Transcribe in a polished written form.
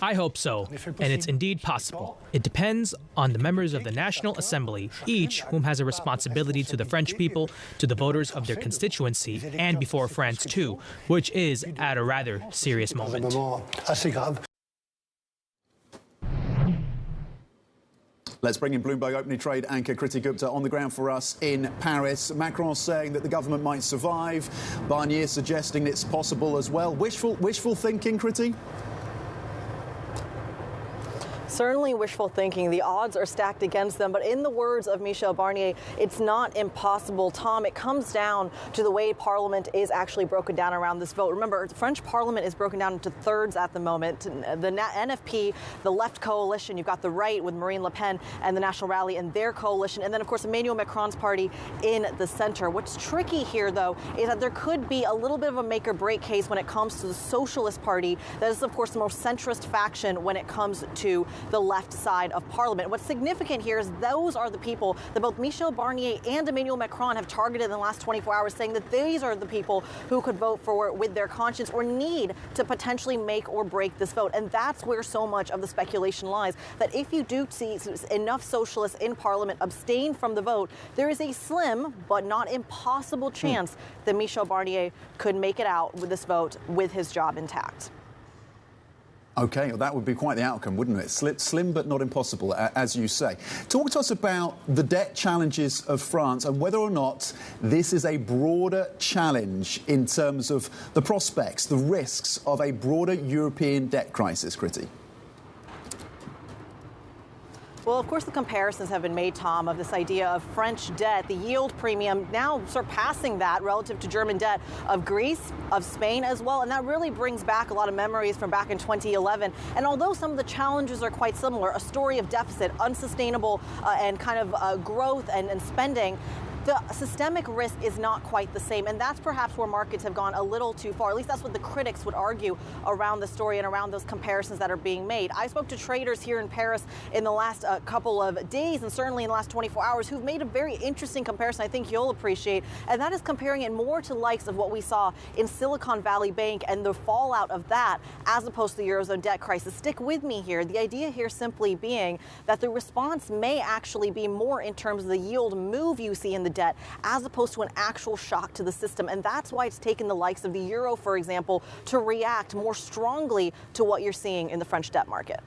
I hope so, and it's indeed possible. It depends on the members of the National Assembly, each whom has a responsibility to the French people, to the voters of their constituency, and before France too, which is at a rather serious moment. Let's bring in Bloomberg opening trade anchor Kriti Gupta on the ground for us in Paris. Macron saying that the government might survive. Barnier suggesting it's possible as well. Wishful thinking, Kriti? Certainly wishful thinking. The odds are stacked against them. But in the words of Michel Barnier, it's not impossible. Tom, it comes down to the way Parliament is actually broken down around this vote. Remember, the French Parliament is broken down into thirds at the moment. The NFP, the left coalition, you've got the right with Marine Le Pen and the National Rally and their coalition. And then, of course, Emmanuel Macron's party in the center. What's tricky here, though, is that there could be a little bit of a make or break case when it comes to the Socialist Party. That is, of course, the most centrist faction when it comes to the left side of Parliament. What's significant here is those are the people that both Michel Barnier and Emmanuel Macron have targeted in the last 24 hours, saying that these are the people who could vote for with their conscience or need to potentially make or break this vote. And that's where so much of the speculation lies, that if you do see enough socialists in Parliament abstain from the vote, there is a slim but not impossible chance that Michel Barnier could make it out with this vote with his job intact. OK, well, that would be quite the outcome, wouldn't it? Slim but not impossible, as you say. Talk to us about the debt challenges of France and whether or not this is a broader challenge in terms of the prospects, the risks of a broader European debt crisis, Kriti. Well, of course, the comparisons have been made, Tom, of this idea of French debt, the yield premium now surpassing that relative to German debt of Greece, of Spain as well. And that really brings back a lot of memories from back in 2011. And although some of the challenges are quite similar, a story of deficit, unsustainable and kind of growth and spending, the systemic risk is not quite the same, and that's perhaps where markets have gone a little too far. At least that's what the critics would argue around the story and around those comparisons that are being made. I spoke to traders here in Paris in the last couple of days, and certainly in the last 24 hours, who've made a very interesting comparison I think you'll appreciate, and that is comparing it more to the likes of what we saw in Silicon Valley Bank and the fallout of that, as opposed to the Eurozone debt crisis. Stick with me here. The idea here simply being that the response may actually be more in terms of the yield move you see in the debt, as opposed to an actual shock to the system. And that's why it's taken the likes of the euro, for example, to react more strongly to what you're seeing in the French debt market.